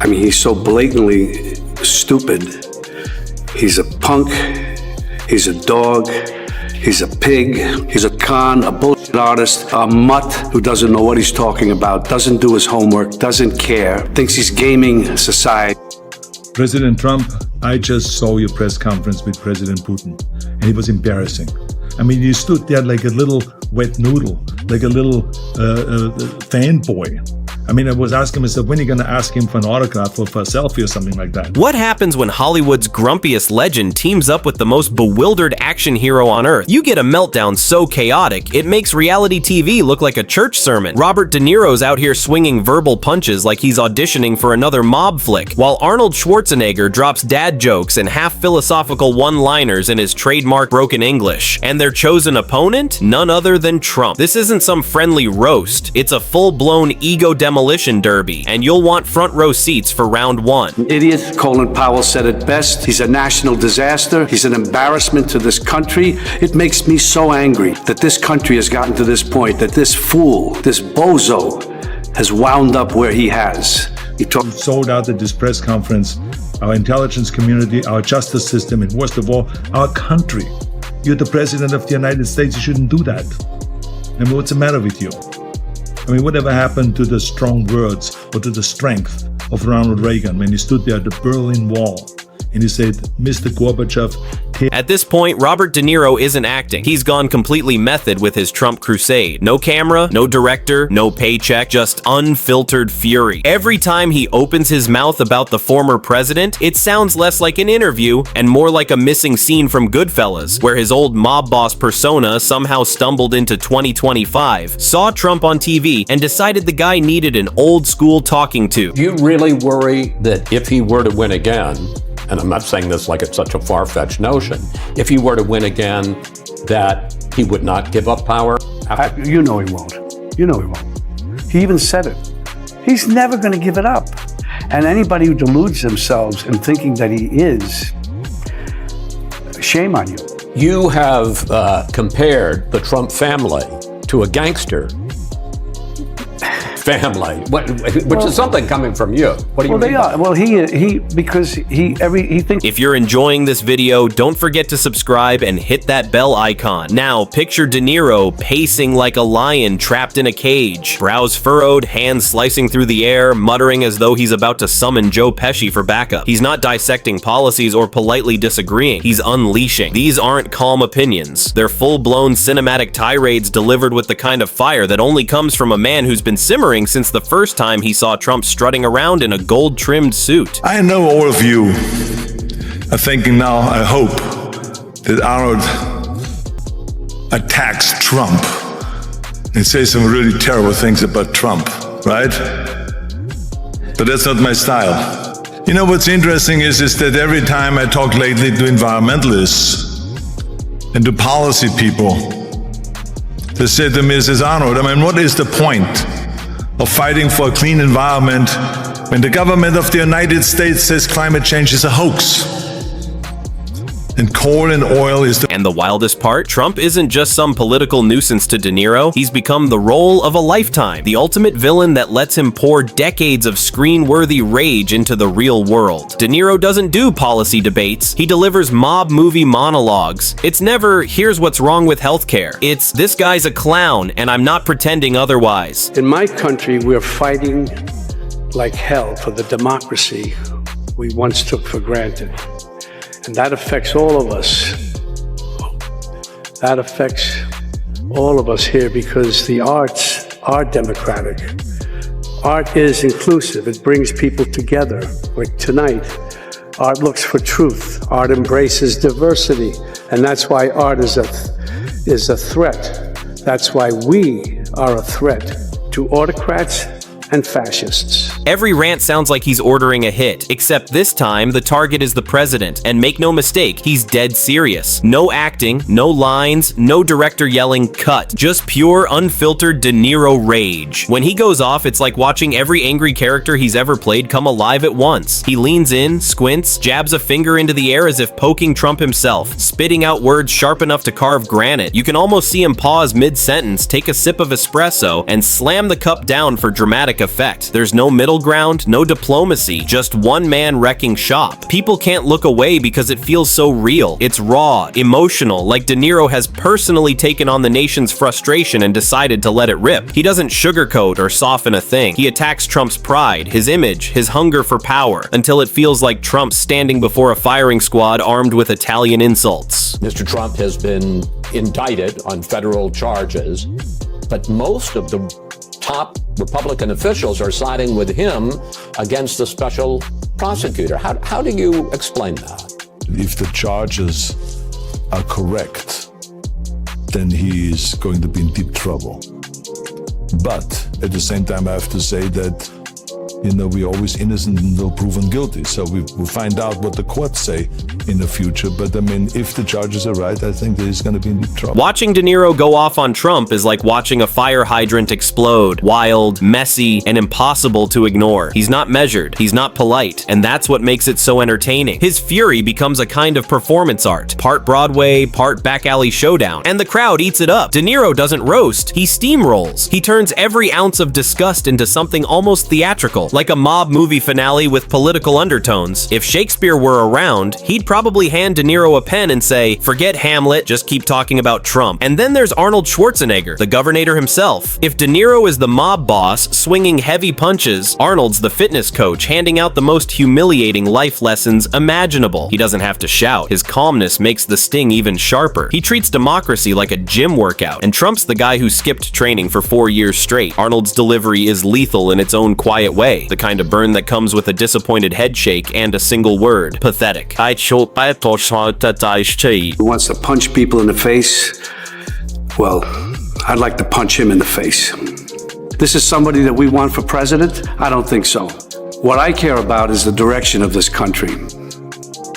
I mean, he's so blatantly stupid. He's a punk, he's a dog, he's a pig, he's a con, a bullshit artist, a mutt who doesn't know what he's talking about, doesn't do his homework, doesn't care, thinks he's gaming society. President Trump, I just saw your press conference with President Putin, and it was embarrassing. I mean, you stood there like a little wet noodle, like a little fanboy. I mean, I was asking myself, when are you going to ask him for an autograph or for a selfie or something like that? What happens when Hollywood's grumpiest legend teams up with the most bewildered action hero on earth? You get a meltdown so chaotic, it makes reality TV look like a church sermon. Robert De Niro's out here swinging verbal punches like he's auditioning for another mob flick, while Arnold Schwarzenegger drops dad jokes and half-philosophical one-liners in his trademark broken English. And their chosen opponent? None other than Trump. This isn't some friendly roast. It's a full-blown ego demolition derby, and you'll want front row seats for round one. Idiot. Colin Powell said it best. He's a national disaster. He's an embarrassment to this country. It makes me so angry that this country has gotten to this point, that this fool, this bozo, has wound up where he has. He sold out at this press conference our intelligence community, our justice system, and worst of all, our country. You're the president of the United States. You shouldn't do that. I mean, what's the matter with you? I mean, whatever happened to the strong words or to the strength of Ronald Reagan when he stood there at the Berlin Wall and he said, Mr. Gorbachev. At this point, Robert De Niro isn't acting. He's gone completely method with his Trump crusade. No camera, no director, no paycheck, just unfiltered fury. Every time he opens his mouth about the former president, it sounds less like an interview and more like a missing scene from Goodfellas, where his old mob boss persona somehow stumbled into 2025, saw Trump on TV, and decided the guy needed an old school talking to. Do you really worry that if he were to win again, and I'm not saying this like it's such a far-fetched notion, if he were to win again, that he would not give up power? You know he won't. You know he won't. He even said it. He's never going to give it up. And anybody who deludes themselves in thinking that he is, shame on you. You have compared the Trump family to a gangster family, which is something coming from you. What do you mean? They are. Well, because he thinks. If you're enjoying this video, don't forget to subscribe and hit that bell icon. Now, picture De Niro pacing like a lion trapped in a cage, brows furrowed, hands slicing through the air, muttering as though he's about to summon Joe Pesci for backup. He's not dissecting policies or politely disagreeing. He's unleashing. These aren't calm opinions. They're full-blown cinematic tirades delivered with the kind of fire that only comes from a man who's been simmering since the first time he saw Trump strutting around in a gold-trimmed suit. I know all of you are thinking now, I hope, that Arnold attacks Trump and says some really terrible things about Trump, right? But that's not my style. You know what's interesting is that every time I talk lately to environmentalists and to policy people, they say to me, Mrs. Arnold, I mean, what is the point of fighting for a clean environment when the government of the United States says climate change is a hoax? And coal and oil is And the wildest part, Trump isn't just some political nuisance to De Niro. He's become the role of a lifetime, the ultimate villain that lets him pour decades of screen-worthy rage into the real world. De Niro doesn't do policy debates. He delivers mob movie monologues. It's never, here's what's wrong with healthcare. It's, this guy's a clown, and I'm not pretending otherwise. In my country, we're fighting like hell for the democracy we once took for granted. And that affects all of us. That affects all of us here because the arts are democratic. Art is inclusive. It brings people together. Like tonight, art looks for truth. Art embraces diversity. And that's why art is a threat. That's why we are a threat to autocrats and fascists. Every rant sounds like he's ordering a hit, except this time the target is the president, and make no mistake, he's dead serious. No acting, no lines, no director yelling cut, just pure unfiltered De Niro rage. When he goes off, it's like watching every angry character he's ever played come alive at once. He leans in, squints, jabs a finger into the air as if poking Trump himself, spitting out words sharp enough to carve granite. You can almost see him pause mid-sentence, take a sip of espresso, and slam the cup down for dramatic effect. There's no middle ground, no diplomacy, just one man wrecking shop. People can't look away because it feels so real. It's raw, emotional, like De Niro has personally taken on the nation's frustration and decided to let it rip. He doesn't sugarcoat or soften a thing. He attacks Trump's pride, his image, his hunger for power, until it feels like Trump's standing before a firing squad armed with Italian insults. Mr. Trump has been indicted on federal charges, but most of the top Republican officials are siding with him against the special prosecutor. How do you explain that? If the charges are correct, then he is going to be in deep trouble. But at the same time, I have to say that, we're always innocent until proven guilty. So we find out what the courts say in the future. But if the charges are right, I think that he's going to be in deep trouble. Watching De Niro go off on Trump is like watching a fire hydrant explode. Wild, messy, and impossible to ignore. He's not measured, he's not polite, and that's what makes it so entertaining. His fury becomes a kind of performance art. Part Broadway, part back alley showdown. And the crowd eats it up. De Niro doesn't roast, he steamrolls. He turns every ounce of disgust into something almost theatrical, like a mob movie finale with political undertones. If Shakespeare were around, he'd probably hand De Niro a pen and say, forget Hamlet, just keep talking about Trump. And then there's Arnold Schwarzenegger, the Governator himself. If De Niro is the mob boss, swinging heavy punches, Arnold's the fitness coach, handing out the most humiliating life lessons imaginable. He doesn't have to shout. His calmness makes the sting even sharper. He treats democracy like a gym workout, and Trump's the guy who skipped training for 4 years straight. Arnold's delivery is lethal in its own quiet way, the kind of burn that comes with a disappointed head shake and a single word: pathetic. Who wants to punch people in the face? Well, I'd like to punch him in the face. This is somebody that we want for president? I don't think so. What I care about is the direction of this country.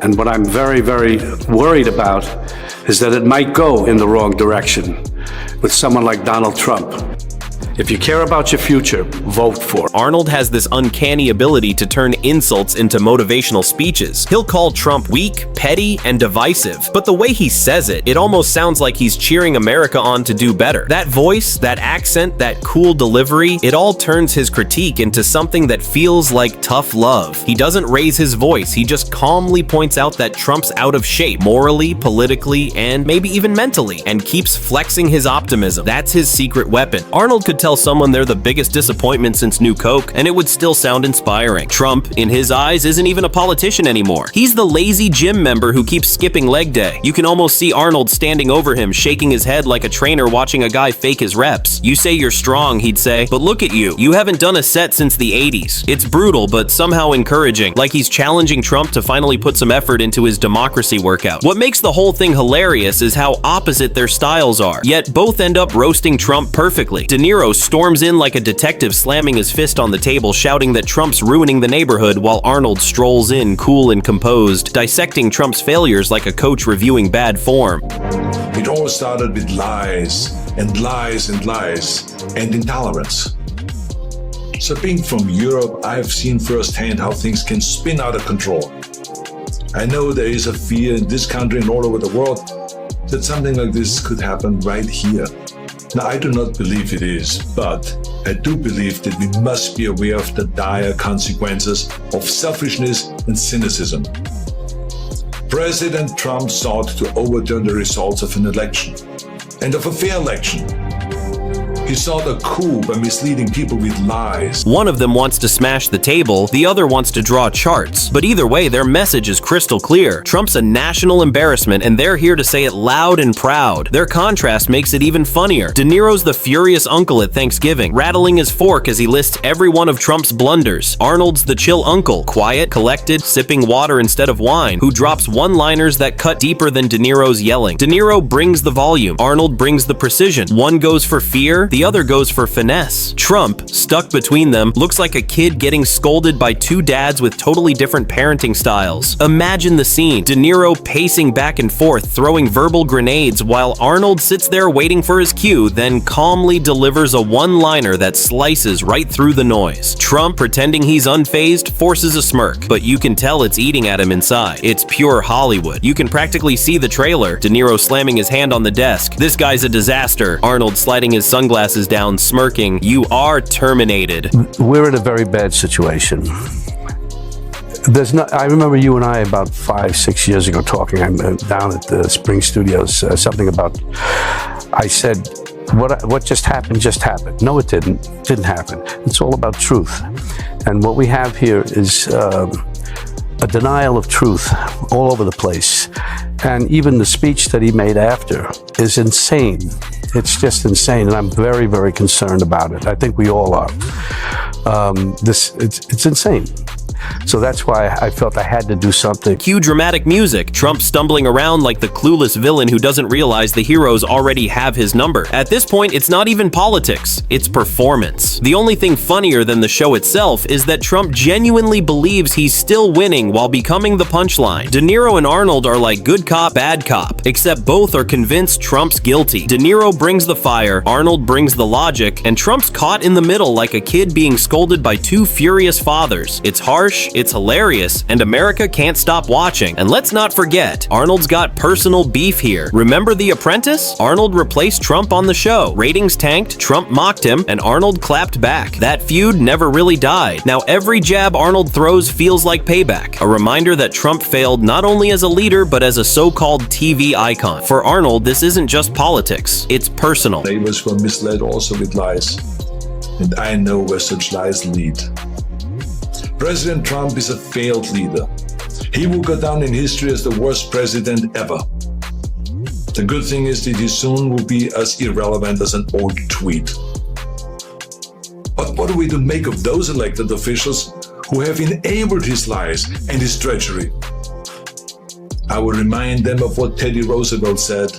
And what I'm very, very worried about is that it might go in the wrong direction with someone like Donald Trump. If you care about your future, vote for. Arnold has this uncanny ability to turn insults into motivational speeches. He'll call Trump weak, petty, and divisive, but the way he says it, it almost sounds like he's cheering America on to do better. That voice, that accent, that cool delivery, it all turns his critique into something that feels like tough love. He doesn't raise his voice, he just calmly points out that Trump's out of shape, morally, politically, and maybe even mentally, and keeps flexing his optimism. That's his secret weapon. Arnold could tell someone they're the biggest disappointment since New Coke, and it would still sound inspiring. Trump, in his eyes, isn't even a politician anymore. He's the lazy gym member who keeps skipping leg day. You can almost see Arnold standing over him, shaking his head like a trainer watching a guy fake his reps. You say you're strong, he'd say, but look at you. You haven't done a set since the 80s. It's brutal, but somehow encouraging, like he's challenging Trump to finally put some effort into his democracy workout. What makes the whole thing hilarious is how opposite their styles are, yet both end up roasting Trump perfectly. De Niro storms in like a detective, slamming his fist on the table, shouting that Trump's ruining the neighborhood, while Arnold strolls in, cool and composed, dissecting Trump's failures like a coach reviewing bad form. It all started with lies and lies and lies and intolerance. So being from Europe, I've seen firsthand how things can spin out of control. I know there is a fear in this country and all over the world that something like this could happen right here. Now, I do not believe it is, but I do believe that we must be aware of the dire consequences of selfishness and cynicism. President Trump sought to overturn the results of an election, and of a fair election. He sought a coup by misleading people with lies. One of them wants to smash the table, the other wants to draw charts. But either way, their message is crystal clear. Trump's a national embarrassment, and they're here to say it loud and proud. Their contrast makes it even funnier. De Niro's the furious uncle at Thanksgiving, rattling his fork as he lists every one of Trump's blunders. Arnold's the chill uncle, quiet, collected, sipping water instead of wine, who drops one-liners that cut deeper than De Niro's yelling. De Niro brings the volume, Arnold brings the precision. One goes for fear, the other goes for finesse. Trump, stuck between them, looks like a kid getting scolded by two dads with totally different parenting styles. Imagine the scene: De Niro pacing back and forth, throwing verbal grenades, while Arnold sits there waiting for his cue, then calmly delivers a one-liner that slices right through the noise. Trump, pretending he's unfazed, forces a smirk, but you can tell it's eating at him inside. It's pure Hollywood. You can practically see the trailer. De Niro slamming his hand on the desk. This guy's a disaster. Arnold sliding his sunglasses sunglasses down, smirking, "You are terminated." We're in a very bad situation. I remember you and I about 5-6 years ago talking. I'm down at the Spring Studios, something about, I said, what just happened just happened. No, it didn't happen. It's all about truth. And what we have here is a denial of truth all over the place. And even the speech that he made after is insane. It's just insane, and I'm very, very concerned about it. I think we all are. It's insane. So that's why I felt I had to do something. Cue dramatic music. Trump stumbling around like the clueless villain who doesn't realize the heroes already have his number. At this point, it's not even politics, it's performance. The only thing funnier than the show itself is that Trump genuinely believes he's still winning while becoming the punchline. De Niro and Arnold are like good cop, bad cop, except both are convinced Trump's guilty. De Niro brings the fire, Arnold brings the logic, and Trump's caught in the middle like a kid being scolded by two furious fathers. It's harsh, it's hilarious, and America can't stop watching. And let's not forget, Arnold's got personal beef here. Remember The Apprentice? Arnold replaced Trump on the show. Ratings tanked, Trump mocked him, and Arnold clapped back. That feud never really died. Now every jab Arnold throws feels like payback. A reminder that Trump failed not only as a leader, but as a so-called TV icon. For Arnold, this isn't just politics, it's personal. Neighbors were misled also with lies, and I know where such lies lead. President Trump is a failed leader. He will go down in history as the worst president ever. The good thing is that he soon will be as irrelevant as an old tweet. But what are we to make of those elected officials who have enabled his lies and his treachery? I will remind them of what Teddy Roosevelt said.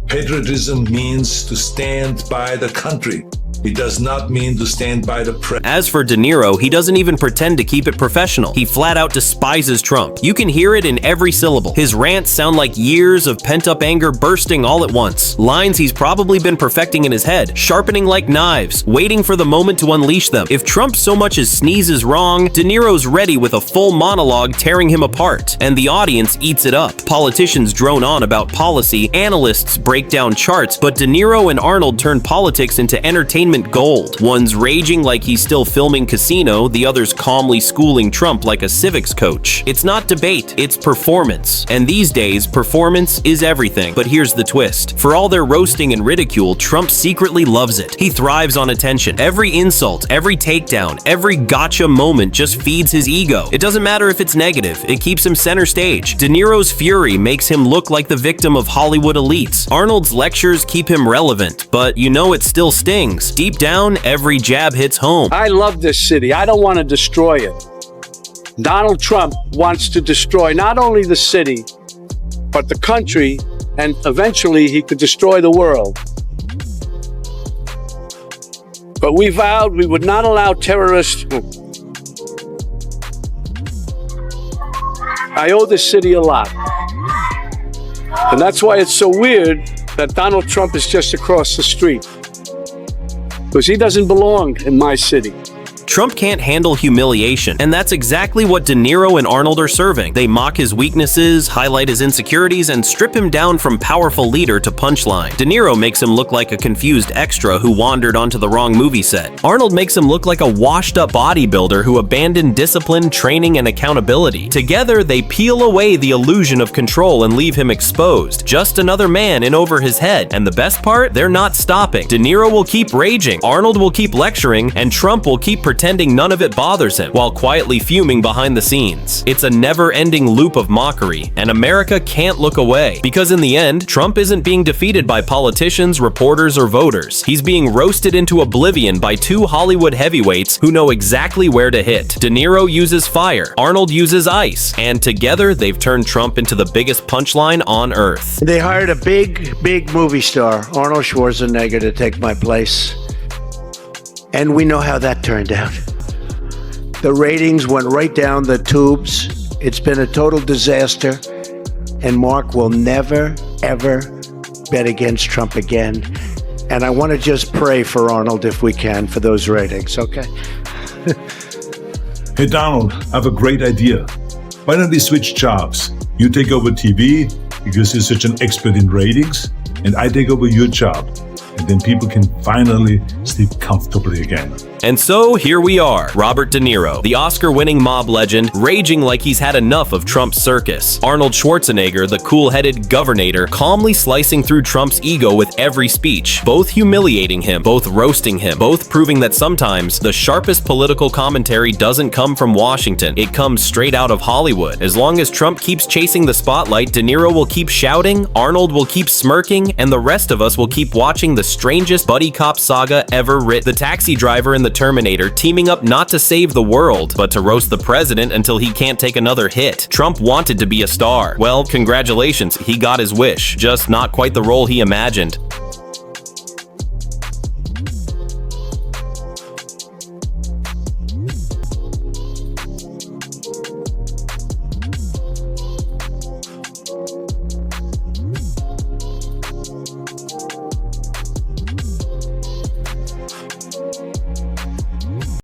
Patriotism means to stand by the country. It does not mean to stand by the press. As for De Niro, he doesn't even pretend to keep it professional. He flat out despises Trump. You can hear it in every syllable. His rants sound like years of pent-up anger bursting all at once. Lines he's probably been perfecting in his head, sharpening like knives, waiting for the moment to unleash them. If Trump so much as sneezes wrong, De Niro's ready with a full monologue tearing him apart, and the audience eats it up. Politicians drone on about policy, analysts break down charts, but De Niro and Arnold turn politics into entertainment gold. One's raging like he's still filming Casino, the other's calmly schooling Trump like a civics coach. It's not debate, it's performance. And these days, performance is everything. But here's the twist. For all their roasting and ridicule, Trump secretly loves it. He thrives on attention. Every insult, every takedown, every gotcha moment just feeds his ego. It doesn't matter if it's negative, it keeps him center stage. De Niro's fury makes him look like the victim of Hollywood elites. Arnold's lectures keep him relevant, but you know it still stings. Deep down, every jab hits home. I love this city. I don't want to destroy it. Donald Trump wants to destroy not only the city, but the country, and eventually he could destroy the world. But we vowed we would not allow terrorists. I owe this city a lot. And that's why it's so weird that Donald Trump is just across the street. Because he doesn't belong in my city. Trump can't handle humiliation, and that's exactly what De Niro and Arnold are serving. They mock his weaknesses, highlight his insecurities, and strip him down from powerful leader to punchline. De Niro makes him look like a confused extra who wandered onto the wrong movie set. Arnold makes him look like a washed-up bodybuilder who abandoned discipline, training, and accountability. Together, they peel away the illusion of control and leave him exposed. Just another man in over his head. And the best part? They're not stopping. De Niro will keep raging, Arnold will keep lecturing, and Trump will keep pretending none of it bothers him, while quietly fuming behind the scenes. It's a never-ending loop of mockery, and America can't look away. Because in the end, Trump isn't being defeated by politicians, reporters, or voters. He's being roasted into oblivion by two Hollywood heavyweights who know exactly where to hit. De Niro uses fire, Arnold uses ice, and together they've turned Trump into the biggest punchline on earth. They hired a big movie star, Arnold Schwarzenegger, to take my place. And we know how that turned out. The ratings went right down the tubes. It's been a total disaster. And Mark will never, ever bet against Trump again. And I want to just pray for Arnold if we can for those ratings, okay? Hey Donald, I have a great idea. Why don't we switch jobs? You take over TV because you're such an expert in ratings, and I take over your job and then people can finally sleep comfortably again. And so here we are, Robert De Niro, the Oscar-winning mob legend, raging like he's had enough of Trump's circus. Arnold Schwarzenegger, the cool-headed governor, calmly slicing through Trump's ego with every speech, both humiliating him, both roasting him, both proving that sometimes the sharpest political commentary doesn't come from Washington, it comes straight out of Hollywood. As long as Trump keeps chasing the spotlight, De Niro will keep shouting, Arnold will keep smirking, and the rest of us will keep watching the strangest buddy cop saga ever written. The taxi driver and the Terminator teaming up not to save the world, but to roast the president until he can't take another hit. Trump wanted to be a star. Well, congratulations, he got his wish, just not quite the role he imagined.